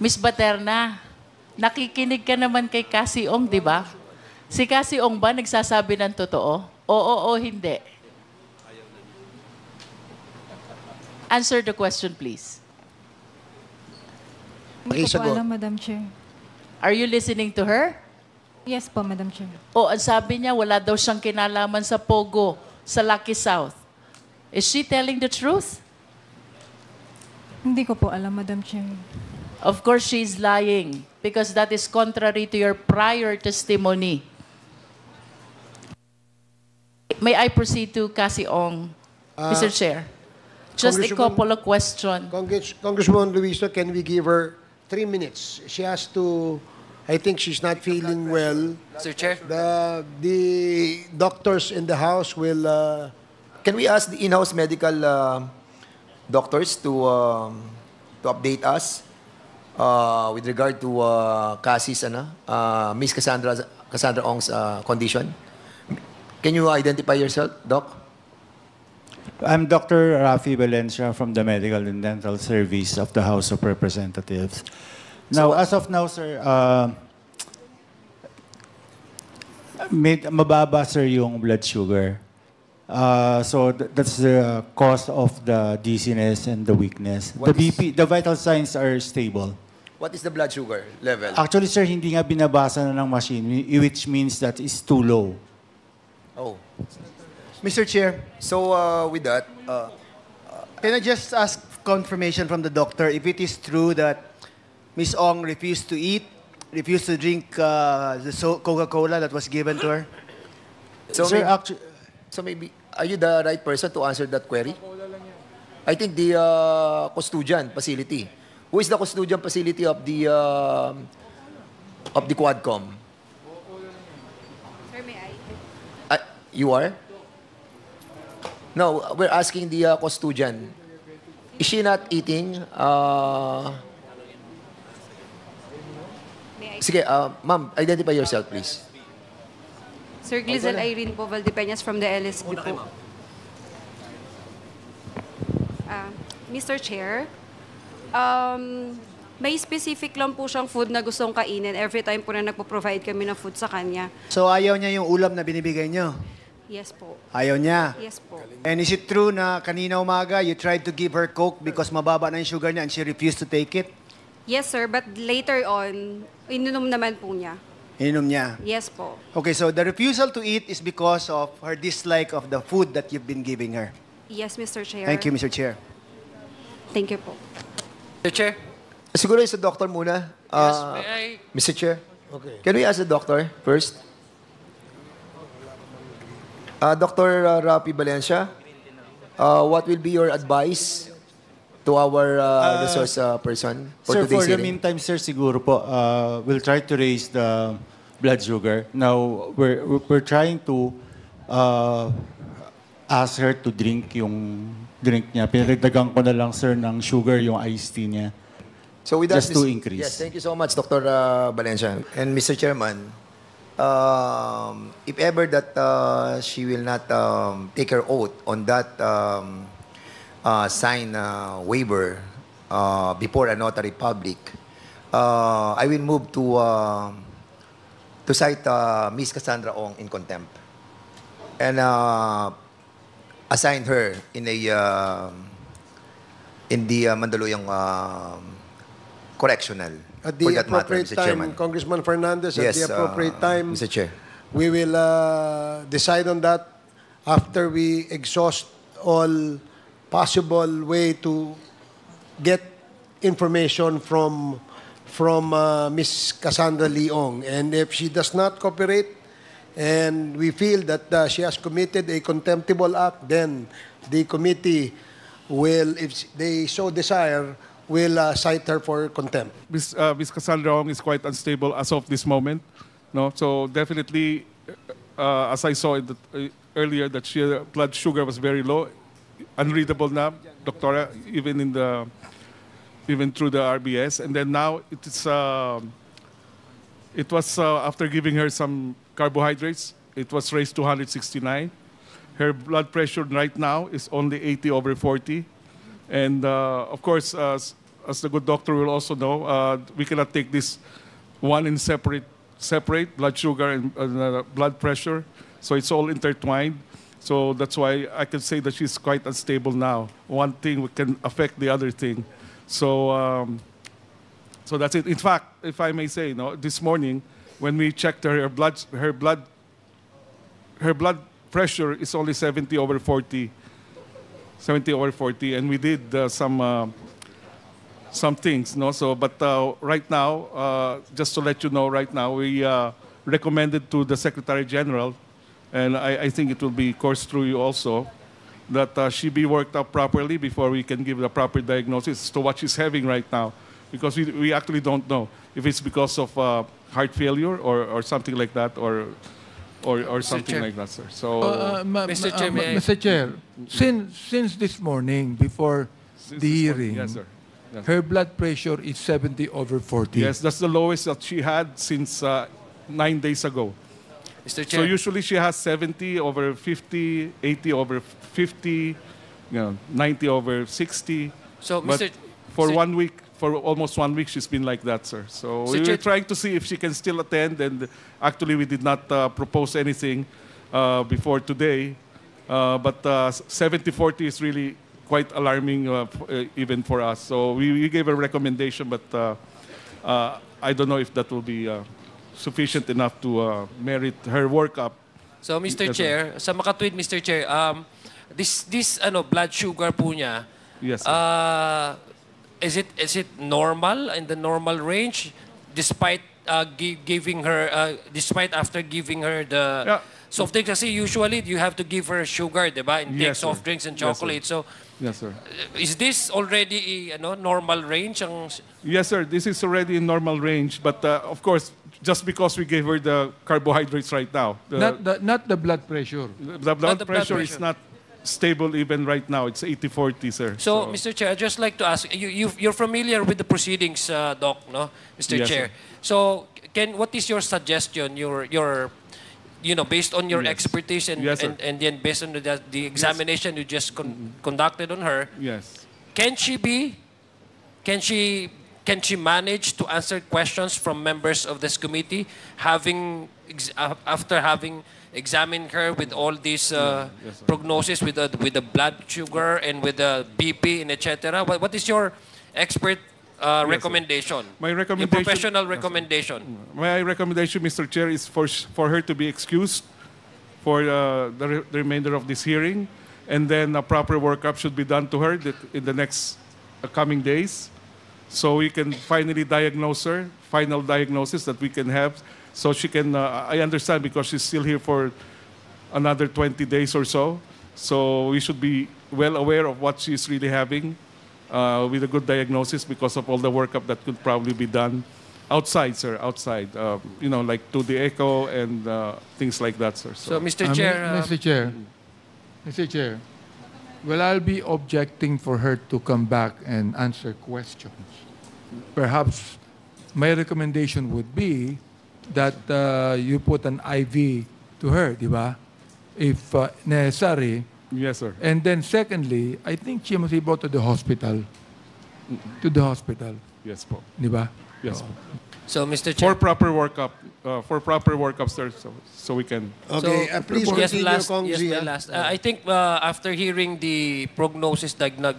Miss Baterna, nakikinig ka naman kay Cassie Ong, di ba? Si Cassie Ong ba nagsasabi ng totoo? Oo o hindi? Answer the question, please. Hindi ko po Pakisagot. alam, Madam Chair. Are you listening to her? Yes po, Madam Chair. O, ang sabi niya, wala daw siyang kinalaman sa Pogo, sa Lucky South. Is she telling the truth? Hindi ko po alam, Madam Chair. Of course, she's lying because that is contrary to your prior testimony. May I proceed to Cassie Ong, Mr. Chair? Just a couple of questions. Congresswoman Luisa, can we give her 3 minutes? She has to, I think she's not feeling well. Mr. Chair? The doctors in the house will... Can we ask the in-house medical doctors to update us with regard to Cassie's, Miss Cassandra Ong's condition? Can you identify yourself, Doc? I'm Dr. Rafi Valencia from the Medical and Dental Service of the House of Representatives. Now, as of now, sir, mababa, sir, yung blood sugar. So that's the cause of the dizziness and the weakness. The BP, the vital signs are stable. What is the blood sugar level? Actually, sir, hindi nga binabasa na ng machine, which means that it's too low. Oh. Mr. Chair, So with that, can I just ask confirmation from the doctor if it is true that Ms. Ong refused to eat, refused to drink the Coca-Cola that was given to her? so, Sir, maybe, so maybe, are you the right person to answer that query? I think the custodian facility. Who is the custodian facility of the Quadcom? Sir, may I? You are? No, we're asking the custodian. Is she not eating? Sige, ma'am, identify yourself, please. Sir Glizel Irene po, Valdepeñas from the LSP po. Mr. Chair, may specific lang po siyang food na gustong kainin every time po na nagpo-provide kami ng food sa kanya. So ayaw niya yung ulam na binibigay niyo? Yes po. Ayaw niya? Yes po. And is it true na kanina umaga you tried to give her Coke because mababa na yung sugar niya and she refused to take it? Yes, sir, but later on, ininom naman po niya. Ininom niya? Yes po. Okay, so the refusal to eat is because of her dislike of the food that you've been giving her. Yes, Mr. Chair. Thank you, Mr. Chair. Thank you po. Mr. Chair? Siguro yung sa doctor muna. Yes, may I? Mr. Chair? Okay. Can we ask the doctor first? Dr. Rapi Valencia, what will be your advice to our resource person for Sir, today's for the hearing? meantime, sir, siguro po, we'll try to raise the blood sugar. Now, we're trying to ask her to drink yung drink niya. Pinagdagan ko na lang, sir, ng sugar yung iced tea niya. So with that, Just to increase. Yes, thank you so much, Dr. Valencia. And Mr. Chairman, if ever that she will not take her oath on that sign waiver before a notary public, I will move to cite Miss Cassandra Ong in contempt and assign her in the Mandaluyong correctional. At the for that matter, appropriate Mr. time, Chairman. Congressman Fernandez, at the appropriate time, Mr. Chair. we will decide on that after we exhaust all possible way to get information from Ms. Cassandra Ong. And if she does not cooperate and we feel that she has committed a contemptible act, then the committee will, if they so desire, will cite her for contempt. Miss Cassandra Ong is quite unstable as of this moment. No, so definitely, as I saw earlier, that blood sugar was very low, unreadable now, Doctora, even through the RBS, and then now it was after giving her some carbohydrates, it was raised to 169. Her blood pressure right now is only 80/40. And of course, as the good doctor will also know, we cannot take this one in separate blood sugar and blood pressure. So it's all intertwined. So that's why I can say that she's quite unstable now. One thing can affect the other thing. So, so that's it. In fact, if I may say, this morning when we checked her blood pressure is only 70/40. 70/40, and we did some things, no. So, but right now, just to let you know, right now we recommended to the Secretary General, and I think it will be coursed through you also, that she be worked up properly before we can give the proper diagnosis to what she's having right now, because we actually don't know if it's because of heart failure or something like that, or something Chair. like that, sir. So, Mr. Chair, may I- Mr. Chair, since this morning, before since the this morning- hearing, yes, sir. Yes. her blood pressure is 70/40. Yes, that's the lowest that she had since 9 days ago. Mr. So Chair, usually she has 70/50, 80/50, 90/60. so But Mr. for Mr. 1 week, for almost 1 week, she's been like that, sir. So Sir we were Chair- trying to see if she can still attend, and actually we did not propose anything before today. But 70/40 is really quite alarming even for us. So we gave a recommendation, but I don't know if that will be sufficient enough to merit her workup. So Mr. Yes, sir. Chair, sa makatwid Mr. Chair, this blood sugar po niya, Yes, sir. is it normal, in the normal range, despite giving her despite after giving her the Yeah. soft drinks? Kasi usually you have to give her sugar, diba? And take Yes, sir. soft drinks and Yes, sir. chocolate. So Yes, sir. is this already normal range? Yes, sir. This is already in normal range, but of course, just because we gave her the carbohydrates right now, Not the blood pressure. the blood the blood pressure is pressure. not stable even right now. It's 80/40, sir. So, Mr. Chair, I'd just like to ask, you're familiar with the proceedings, Doc, no? Mr. Yes, Chair. sir. So, what is your suggestion, based on your Yes. expertise and, Yes, sir. and then based on the examination you just conducted on her, Yes. can she manage to answer questions from members of this committee, after having examined her with all these sir. prognosis with the blood sugar and with the BP and etc.? What is your expert recommendation? My Your recommendation. professional Yes, sir. recommendation. My recommendation, Mr. Chair, is for her to be excused for the remainder of this hearing, and then a proper workup should be done to her in the next coming days, so we can finally diagnose her, final diagnosis that we can have, so she can. I understand because she's still here for another 20 days or so, so we should be well aware of what she's really having. With a good diagnosis because of all the workup that could probably be done outside, sir, outside. Like to the echo and things like that, sir. So, Mr. Chair, Mr. Chair, well, I'll be objecting for her to come back and answer questions. Perhaps my recommendation would be that you put an IV to her, di ba? If necessary. Yes, sir. And then secondly, I think she must be brought to the hospital. To the hospital. Yes, po. Di ba? Yes, po. so Mr. Chair. For proper workup, sir, so we can. Okay, please Yes, continue, Kong yes, G, the ah. last. I think after hearing the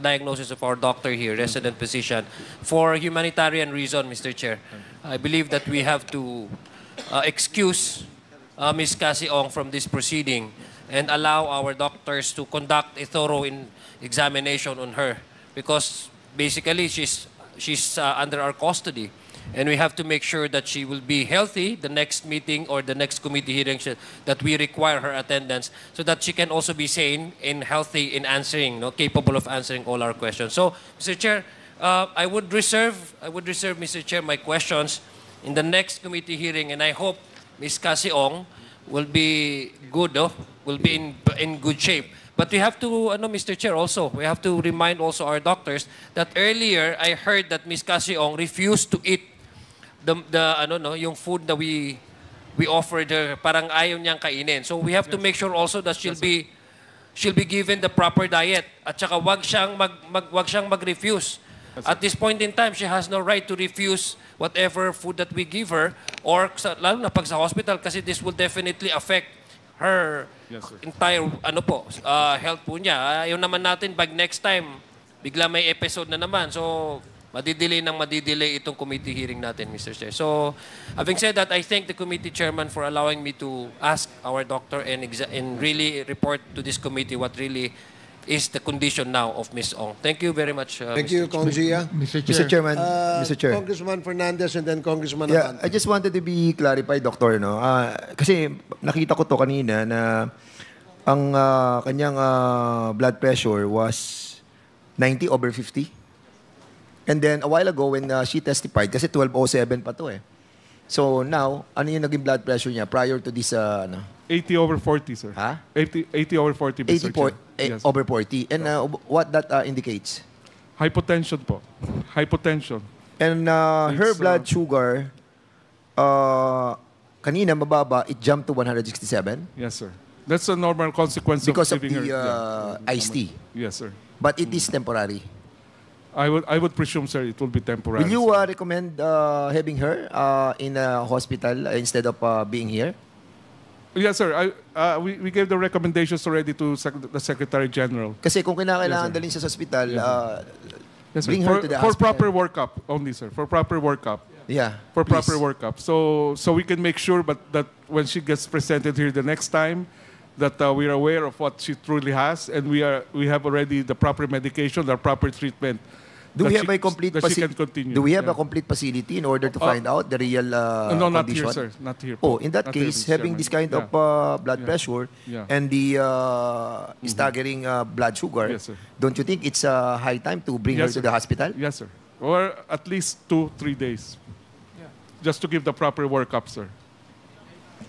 diagnosis of our doctor here, resident physician, for humanitarian reason, Mr. Chair, I believe that we have to excuse Ms. Cassie Ong from this proceeding and allow our doctors to conduct a thorough examination on her, because basically she's under our custody. And we have to make sure that she will be healthy the next meeting or the next committee hearing that we require her attendance, so that she can also be sane and healthy in answering, capable of answering all our questions. So, Mr. Chair, I would reserve, Mr. Chair, my questions in the next committee hearing, and I hope Ms. Cassie Ong will be good, will be in good shape. But we have to, Mr. Chair, also, we have to remind also our doctors that earlier I heard that Ms. Cassie Ong refused to eat yung food that we offered her, parang ayaw niyang kainin. So we have to make sure also that she'll be given the proper diet, at saka wag siyang mag-refuse At this point in time, she has no right to refuse whatever food that we give her, or lalo na pag sa hospital, kasi this will definitely affect her entire health po niya. Ayaw naman natin pag next time, bigla may episode na naman. So, madidelay itong committee hearing natin, Mr. Chair. So, having said that, I thank the committee chairman for allowing me to ask our doctor and really report to this committee what really is the condition now of Ms. Ong. Thank you very much, Thank you, Kong Zia. Mr. Chairman, Mr. Chair. Congressman Fernandez and then Congressman Yeah, Abante. I just wanted to be clarified, Doctor, no? Kasi nakita ko to kanina na ang kanyang blood pressure was 90/50. And then a while ago when she testified, kasi 1207 pa to eh. So now, ano yung naging blood pressure niya prior to this 80/40, sir. Ha? 80/40, Mr. Chair. Yes. Over 40. And what that indicates? Hypotension po. Hypotension. And her blood sugar, kanina mababa, it jumped to 167 Yes, sir. That's a normal consequence because of giving the her iced tea. Yes, sir. But it is temporary. I would presume, sir, it will be temporary. Will you recommend having her in a hospital instead of being here? Yes, sir. We gave the recommendations already to the Secretary General. Kasi kung kinakailangan Yes, sir. dalhin siya sa hospital, Yes, sir. bring her to the For hospital. proper workup only, sir. For proper workup. Yeah, For please. proper workup. So we can make sure that when she gets presented here the next time, that we are aware of what she truly has, and we have already the proper medication, the proper treatment. Do we that have a complete that she can continue. Do we have Yeah. a complete facility in order to find out the real No, not condition? here, sir. Not here. Oh, in that Not here, case, Mr. having Chairman. this kind of blood pressure and the staggering blood sugar, Yes, sir. don't you think it's high time to bring her Yes, to sir. the hospital? Yes, sir. Or at least 2-3 days. Just to give the proper workup, sir.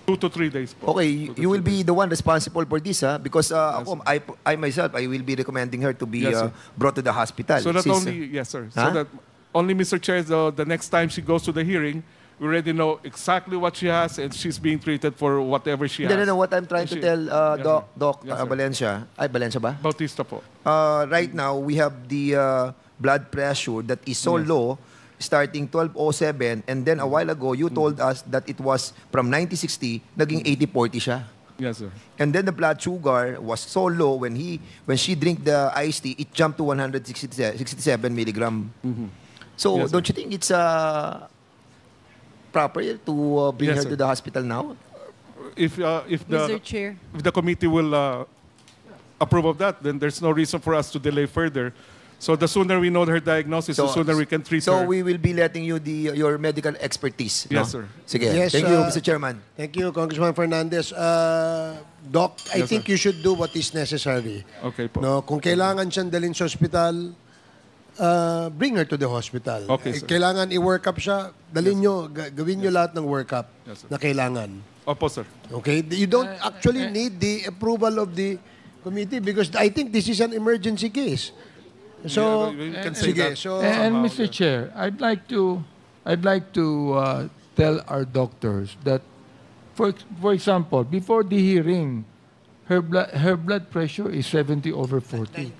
2 to 3 days po. Okay, 2 to you will 3 be the one responsible for this, because I myself, I will be recommending her to be Yes, sir. brought to the hospital. So that Since, only, yes, sir. So Huh? that only, Mr. Chair, the next time she goes to the hearing, we already know exactly what she has and she's being treated for whatever she has. no, what I'm trying to tell Yes, Doc, sir. Doc Yes, sir. Valencia, Valencia ba? Bautista po. Right now, we have the blood pressure that is so low, starting 1207, and then a while ago, you told us that it was from 90/60, naging 80/40 siya. Yes, sir. And then the blood sugar was so low when she drink the iced tea, it jumped to 167 milligram. So Yes, sir. don't you think it's proper to bring Yes, her sir. to the hospital now? If Mr. Chair. the committee will approve of that, then there's no reason for us to delay further. So the sooner we know her diagnosis, the sooner we can treat So her. we will be letting you your medical expertise. No? Yes, sir. Sige. Yes, Thank you, Mr. Chairman. Thank you, Congressman Fernandez. Doc, I Yes, think sir. you should do what is necessary. Okay po. No, kung kailangan siyang dalhin sa hospital, bring her to the hospital. Okay, sir. Kailangan i-work up siya, dalhin nyo, gawin nyo lahat ng work up Yes, sir. na kailangan. Opo, sir. Okay? You don't actually need the approval of the committee because I think this is an emergency case. So, Yeah, we can say sige, that. so, And Somehow, Mr. Chair, I'd like to tell our doctors that, for example, before the hearing, her blood pressure is 70/40.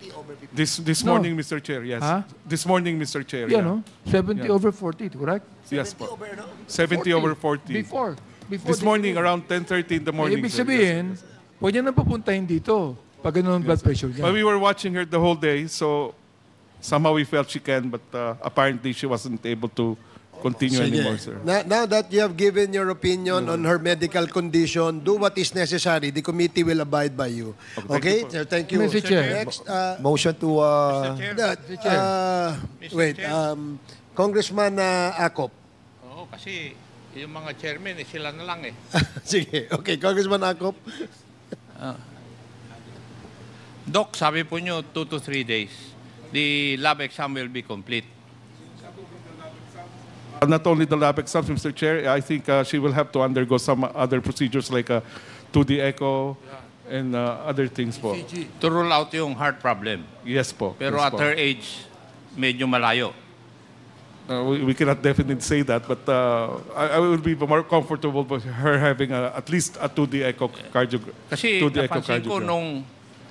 This No. morning, Mr. Chair, yes. Huh? This morning, Mr. Chair, Yeah, yeah. no? 70/40, correct? Yes po. 70/40. Before This the morning, hearing. around 10:30 in the morning. Ibig sir. sabihin, pwede na papuntahin dito pag ganun ang blood pressure niya. But we were watching her the whole day, so somehow we felt she can, but apparently she wasn't able to continue sige. anymore, sir. Now that you have given your opinion on her medical condition, do what is necessary. The committee will abide by you. Okay? So, thank you. Mr. Chair. Next, Motion to... wait, Congressman Akop. Oo, kasi yung mga chairman, sila na lang eh. Sige, okay. Congressman Akop. Doc, sabi po nyo, 2 to 3 days. The lab exam will be complete. Not only the lab exams, Mr. Chair, I think she will have to undergo some other procedures like a 2D echo and other things po. To rule out yung heart problem. Yes po. Pero yes at po. her age, medyo malayo. We cannot definitely say that, but I will be more comfortable with her having at least a 2D echocardiogram. Kasi 2D napansin ko echocardiogram. nung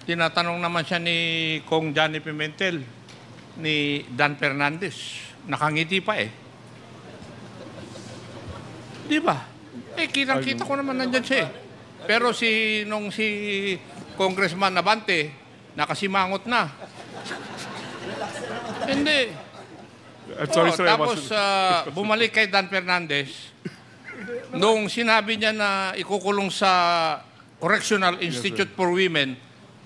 tinatanong naman siya ni Kong Johnny Pimentel, ni Dan Fernandez. Nakangiti pa eh. Di ba? Eh, kitang-kita ko naman nandyan siya eh. Pero si Congressman Abante, nakasimangot na. Hindi. I'm sorry, sir. Tapos bumalik kay Dan Fernandez. Nung sinabi niya na ikukulong sa Correctional Institute for Women,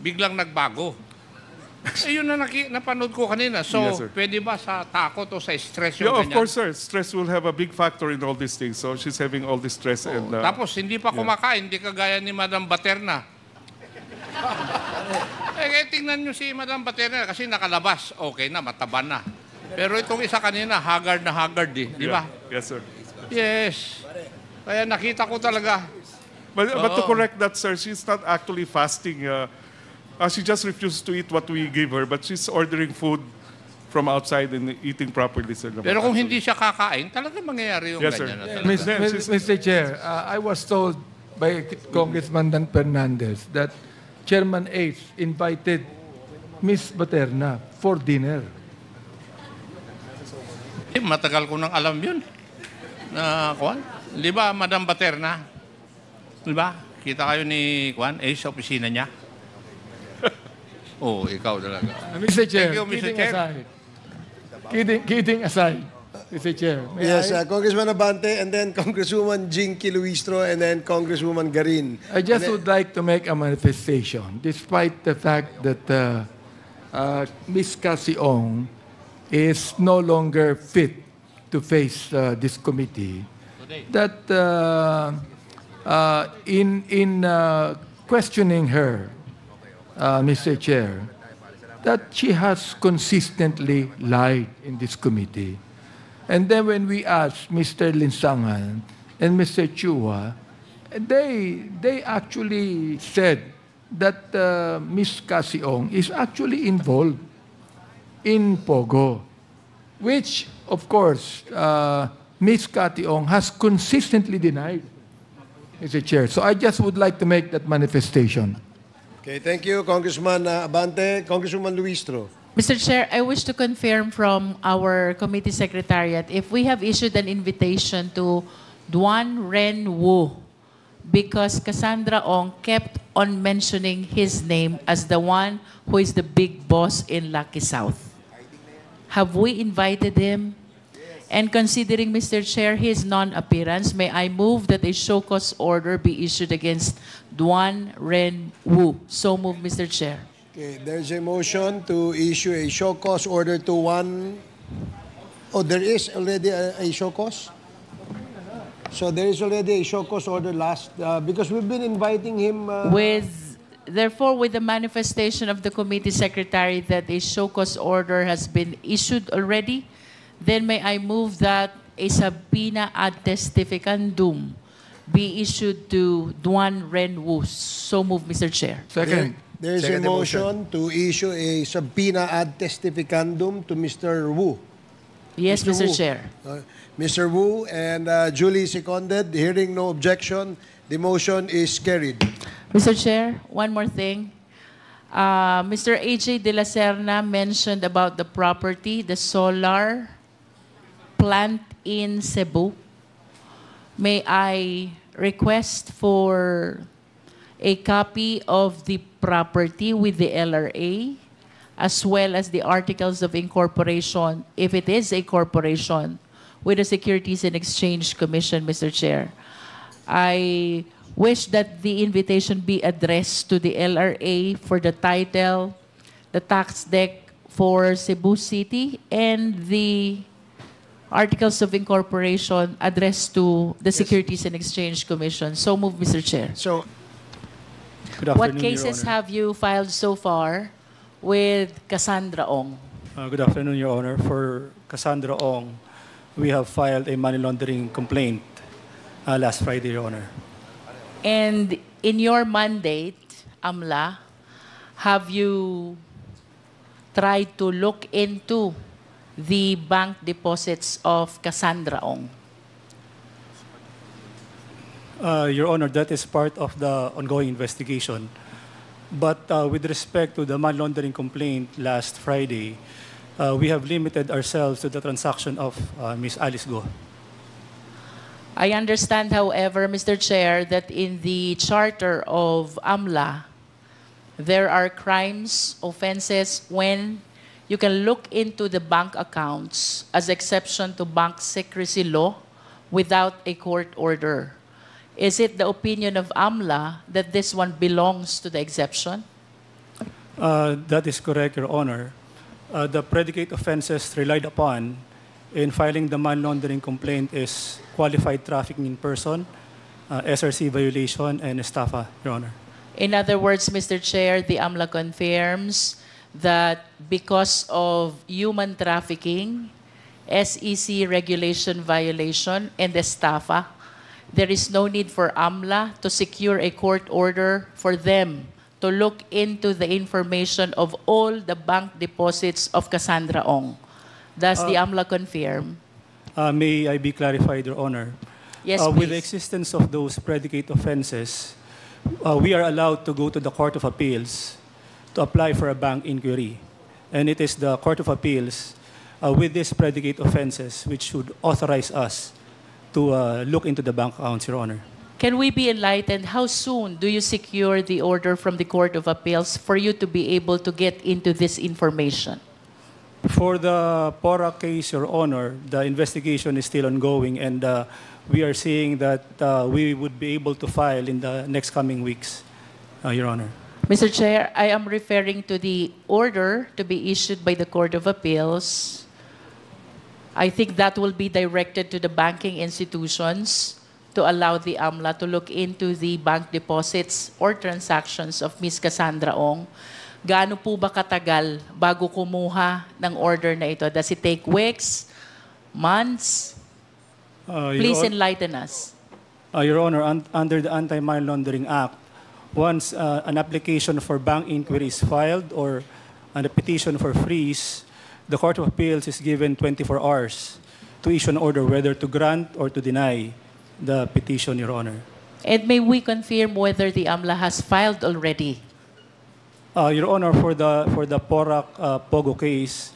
biglang nagbago. Eh, yun na napanood ko kanina. So, Yes, sir. pwede ba sa takot o sa stress yung Yeah, of ganyan? course, sir. Stress will have a big factor in all these things. So she's having all this stress. And, Tapos, hindi pa kumakain, hindi kagaya ni Madam Baterna. Kaya tingnan nyo si Madam Baterna kasi nakalabas. Okay na, mataba na. Pero itong isa kanina, haggard na haggard eh. Di ba? Yes, sir. Yes. Kaya nakita ko talaga. But to correct that, sir, she's not actually fasting. She just refused to eat what we gave her, but she's ordering food from outside and eating properly, sir. Pero kung hindi siya kakain, talaga mangyayari yung Yes, sir. ganyan. Na talaga. Mr. Chair, I was told by Congressman Dan Fernandez that Chairman H invited Miss Baterna for dinner. Eh, matagal ko nang alam yun. Kwan? Di ba, Madam Baterna? Di ba? Kita kayo ni Kwan, sa opisina niya. Oh, ikaw talaga. Mr. Chair, Thank you, Mr. kidding Chair. aside. Kidding aside, Mr. Chair. May Yes, I? Congressman Abante, and then Congresswoman Jinky Luistro, and then Congresswoman Garin. I just would like to make a manifestation, despite the fact that Ms. Cassie Ong is no longer fit to face this committee, that in questioning her, Mr. Chair, that she has consistently lied in this committee. And then when we asked Mr. Linsangan and Mr. Chua, they actually said that Ms. Cassie Ong is actually involved in Pogo, which, of course, Ms. Cassie Ong has consistently denied, Mr. Chair. So I just would like to make that manifestation. Okay, thank you, Congressman Abante. Congresswoman Luistro. Mr. Chair, I wish to confirm from our committee secretariat if we have issued an invitation to Duan Ren Wu because Cassandra Ong kept on mentioning his name as the one who is the big boss in Lucky South. Have we invited him? And considering, Mr. Chair, his non-appearance, may I move that a show cause order be issued against Duan Ren Wu. So move, Mr. Chair. Okay, there's a motion to issue a show cause order to one. Oh, there is already a show cause? So there is already a show cause order because we've been inviting him. Therefore, with the manifestation of the committee secretary that a show cause order has been issued already, then may I move that a subpoena ad testificandum be issued to Duan Ren Wu. So move, Mr. Chair. Second. There is a motion to issue a subpoena ad testificandum to Mr. Wu. Yes, Mr. Chair. Mr. Wu and duly seconded. Hearing no objection, the motion is carried. Mr. Chair, one more thing. Mr. A.J. De La Serna mentioned about the property, the solar plant in Cebu. May I request for a copy of the property with the LRA as well as the articles of incorporation, if it is a corporation, with the Securities and Exchange Commission, Mr. Chair. I wish that the invitation be addressed to the LRA for the title, the tax deck for Cebu City, and the articles of incorporation addressed to the Securities and Exchange Commission. So move, Mr. Chair. So, What cases have you filed so far with Cassandra Ong? Good afternoon, Your Honor. For Cassandra Ong, we have filed a money laundering complaint last Friday, Your Honor. And in your mandate, AMLA, have you tried to look into the bank deposits of Cassandra Ong? Your Honor, that is part of the ongoing investigation. But with respect to the money laundering complaint last Friday, we have limited ourselves to the transaction of Ms. Alice Go. I understand, however, Mr. Chair, that in the charter of AMLA, there are crimes, offenses when you can look into the bank accounts as exception to bank secrecy law without a court order. Is it the opinion of AMLA that this one belongs to the exception? That is correct, Your Honor. The predicate offenses relied upon in filing the money laundering complaint is qualified trafficking in person, SRC violation, and estafa, Your Honor. In other words, Mr. Chair, the AMLA confirms that because of human trafficking, SEC regulation violation, and estafa, there is no need for AMLA to secure a court order for them to look into the information of all the bank deposits of Cassandra Ong. Does the AMLA confirm? May I be clarified, Your Honor? Yes, With the please. existence of those predicate offenses, we are allowed to go to the Court of Appeals to apply for a bank inquiry. And it is the Court of Appeals with these predicate offenses which should authorize us to look into the bank accounts, Your Honor. Can we be enlightened? How soon do you secure the order from the Court of Appeals for you to be able to get into this information? For the PORA case, Your Honor, the investigation is still ongoing, and we are seeing that we would be able to file in the next coming weeks, Your Honor. Mr. Chair, I am referring to the order to be issued by the Court of Appeals. I think that will be directed to the banking institutions to allow the AMLA to look into the bank deposits or transactions of Ms. Cassandra Ong. Gaano po ba katagal bago kumuha ng order na ito? Does it take weeks, months? Please enlighten us. Your Honor, under the Anti-Money Laundering Act, once an application for bank inquiry is filed or a petition for freeze, the Court of Appeals is given 24 hours to issue an order whether to grant or to deny the petition, Your Honor. And may we confirm whether the AMLA has filed already? Your Honor, for the PORAC Pogo case,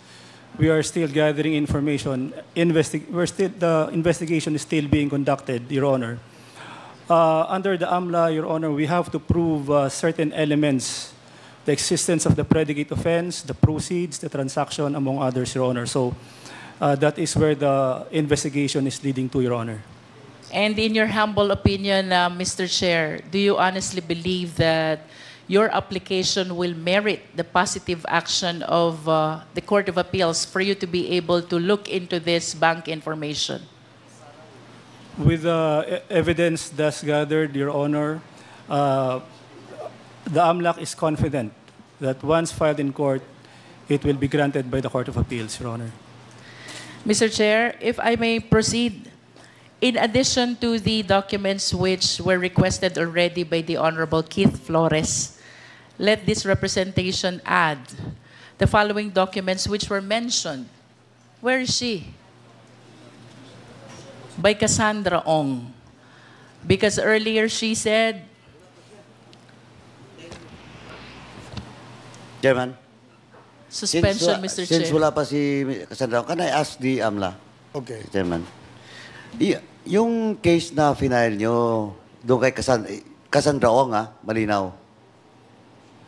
we are still gathering information. The investigation is still being conducted, Your Honor. Under the AMLA, Your Honor, we have to prove certain elements, the existence of the predicate offense, the proceeds, the transaction, among others, Your Honor. So that is where the investigation is leading to, Your Honor. And in your humble opinion, Mr. Chair, do you honestly believe that your application will merit the positive action of the Court of Appeals for you to be able to look into this bank information? With the evidence thus gathered, Your Honor, the AMLAC is confident that once filed in court, it will be granted by the Court of Appeals, Your Honor. Mr. Chair, if I may proceed, in addition to the documents which were requested already by the Honorable Keith Flores, let this representation add the following documents which were mentioned. Where is she? By Cassandra Ong. Because earlier she said, Chairman. suspension, Mr. Chair. Since wala pa si Cassandra, can I ask the AMLA? Okay. Chairman. Yung case na final nyo doon kay Cassandra Ong, malinaw.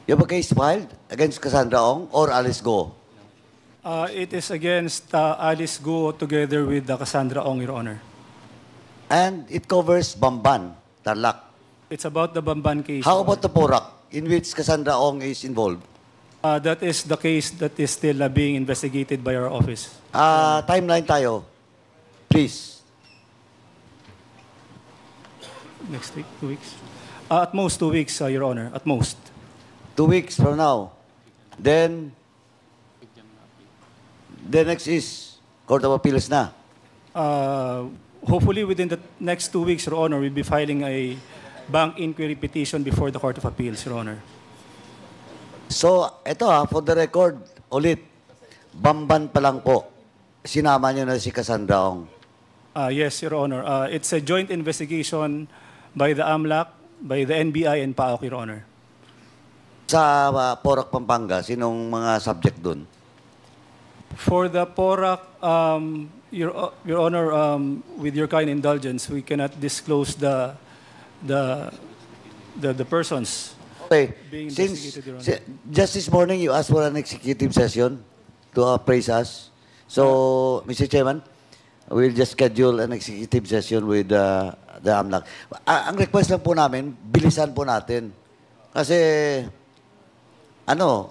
You have a case filed against Cassandra Ong or Alice Go? It is against Alice Go together with Cassandra Ong, Your Honor. And it covers Bamban, Tarlac. It's about the Bamban case. How about the Porac, in which Cassandra Ong is involved? That is the case that is still being investigated by our office. Timeline tayo, please. Next week, 2 weeks? At most 2 weeks, Your Honor, at most. 2 weeks from now. Then, the next is Court of Appeals na. Hopefully within the next 2 weeks, Your Honor, we'll be filing a bank inquiry petition before the Court of Appeals, Your Honor. So, ito for the record, ulit, Bamban pa lang po. Sinama nyo na si Cassandra Ong. Yes, Your Honor. It's a joint investigation by the AMLAC, by the NBI, and PAOK, Your Honor. Sa Porac, Pampanga, sinong mga subject dun? For the PORAC, Your Honor, with your kind indulgence, we cannot disclose the persons Okay. being Since investigated, Your Honor. just this morning you asked for an executive session to appraise us. So, Mr. Chairman, we'll just schedule an executive session with the AMLAC. Ang request lang po namin, bilisan po natin. Kasi,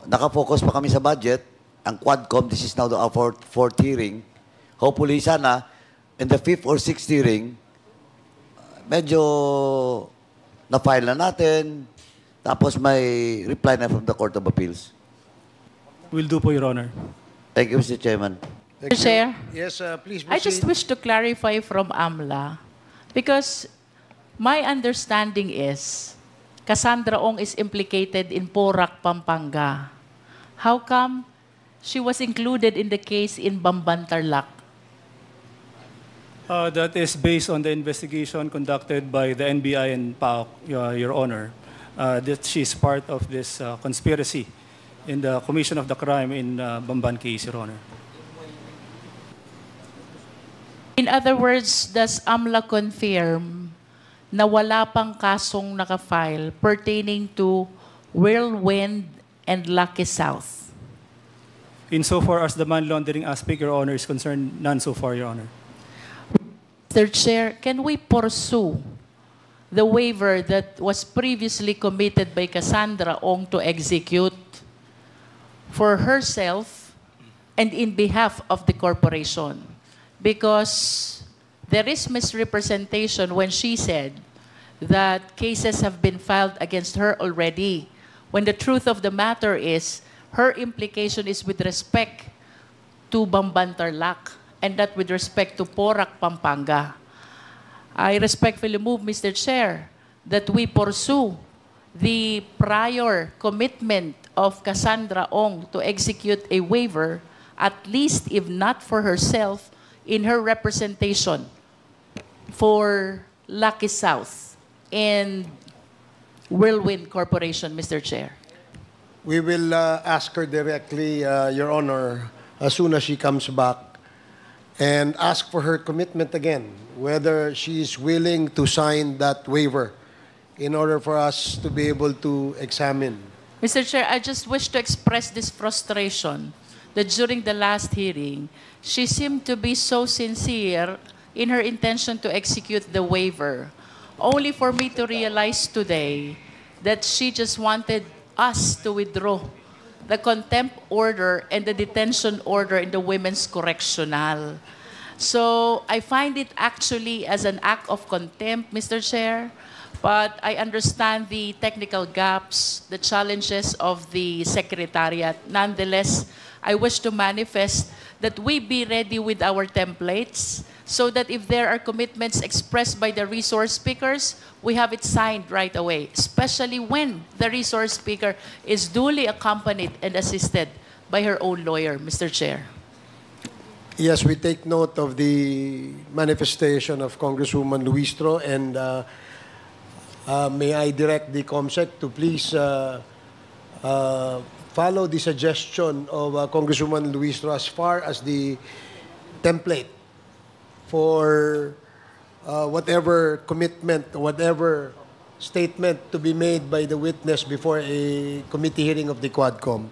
nakafocus pa kami sa budget. Ang Quadcom, this is now the fourth hearing. Hopefully, sana, in the fifth or sixth hearing, medyo na-file na natin, tapos may reply na from the Court of Appeals. Will do po, Your Honor. Thank you, Mr. Chairman. Thank you. Chair? Yes, please I just proceed. wish to clarify from AMLA because my understanding is Cassandra Ong is implicated in PORAC Pampanga. How come she was included in the case in Bambantarlac? That is based on the investigation conducted by the NBI and PAOK, Your Honor, that she's part of this conspiracy in the commission of the crime in Bamban case, Your Honor. In other words, does AMLA confirm na wala pang kasong nakafile pertaining to Whirlwind and Lucky South? Insofar as the money laundering aspect, Your Honor, is concerned, none so far, Your Honor. Mr. Chair, can we pursue the waiver that was previously committed by Cassandra Ong to execute for herself and in behalf of the corporation? Because there is misrepresentation when she said that cases have been filed against her already, when the truth of the matter is her implication is with respect to Bambantarlac and not with respect to PORAC Pampanga. I respectfully move, Mr. Chair, that we pursue the prior commitment of Cassandra Ong to execute a waiver, at least if not for herself, in her representation for Lucky South and Whirlwind Corporation, Mr. Chair. We will ask her directly, Your Honor, as soon as she comes back, and ask for her commitment again, whether she is willing to sign that waiver in order for us to be able to examine. Mr. Chair, I just wish to express this frustration that during the last hearing, she seemed to be so sincere in her intention to execute the waiver, only for me to realize today that she just wanted us to withdraw the contempt order and the detention order in the Women's Correctional. So I find it actually as an act of contempt, Mr. Chair, but I understand the technical gaps, the challenges of the Secretariat. Nonetheless, I wish to manifest that we be ready with our templates so that if there are commitments expressed by the resource speakers, we have it signed right away, especially when the resource speaker is duly accompanied and assisted by her own lawyer, Mr. Chair. Yes, we take note of the manifestation of Congresswoman Luistro, and may I direct the COMSEC to please follow the suggestion of Congresswoman Luistro as far as the template for whatever commitment, whatever statement to be made by the witness before a committee hearing of the Quadcom.